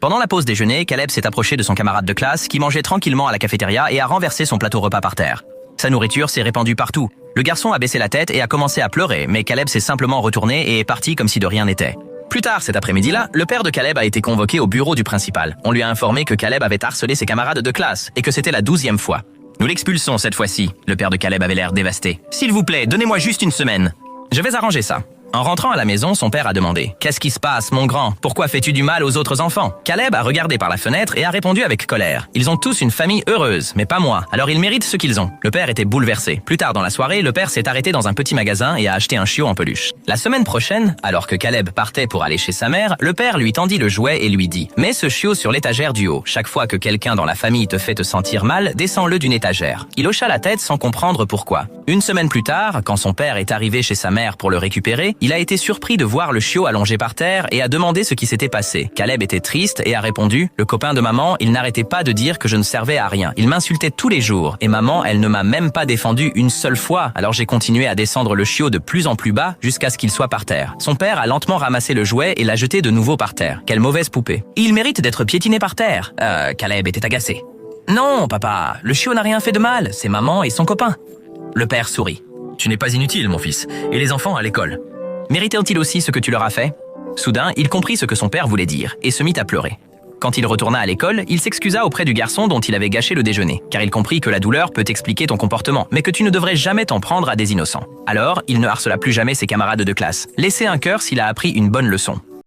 Pendant la pause déjeuner, Caleb s'est approché de son camarade de classe qui mangeait tranquillement à la cafétéria et a renversé son plateau repas par terre. Sa nourriture s'est répandue partout. Le garçon a baissé la tête et a commencé à pleurer, mais Caleb s'est simplement retourné et est parti comme si de rien n'était. Plus tard cet après-midi-là, le père de Caleb a été convoqué au bureau du principal. On lui a informé que Caleb avait harcelé ses camarades de classe et que c'était la 12e fois. Nous l'expulsons cette fois-ci. Le père de Caleb avait l'air dévasté. S'il vous plaît, donnez-moi juste une semaine. Je vais arranger ça. En rentrant à la maison, son père a demandé « Qu'est-ce qui se passe, mon grand? Pourquoi fais-tu du mal aux autres enfants ?» Caleb a regardé par la fenêtre et a répondu avec colère. Ils ont tous une famille heureuse, mais pas moi. Alors ils méritent ce qu'ils ont. Le père était bouleversé. Plus tard dans la soirée, le père s'est arrêté dans un petit magasin et a acheté un chiot en peluche. La semaine prochaine, alors que Caleb partait pour aller chez sa mère, le père lui tendit le jouet et lui dit « Mets ce chiot sur l'étagère du haut. Chaque fois que quelqu'un dans la famille te fait te sentir mal, descends-le d'une étagère. » Il hocha la tête sans comprendre pourquoi. Une semaine plus tard, quand son père est arrivé chez sa mère pour le récupérer, il a été surpris de voir le chiot allongé par terre et a demandé ce qui s'était passé. Caleb était triste et a répondu « Le copain de maman, il n'arrêtait pas de dire que je ne servais à rien. Il m'insultait tous les jours et maman, elle ne m'a même pas défendu une seule fois. Alors j'ai continué à descendre le chiot de plus en plus bas jusqu'à ce qu'il soit par terre. » Son père a lentement ramassé le jouet et l'a jeté de nouveau par terre. Quelle mauvaise poupée. Il mérite d'être piétiné par terre. Caleb était agacé. Non, papa, le chiot n'a rien fait de mal. C'est maman et son copain. Le père sourit. Tu n'es pas inutile, mon fils. Et les enfants à l'école? Méritent-ils aussi ce que tu leur as fait? Soudain, il comprit ce que son père voulait dire et se mit à pleurer. Quand il retourna à l'école, il s'excusa auprès du garçon dont il avait gâché le déjeuner, car il comprit que la douleur peut expliquer ton comportement, mais que tu ne devrais jamais t'en prendre à des innocents. Alors, il ne harcela plus jamais ses camarades de classe. Laissez un cœur s'il a appris une bonne leçon.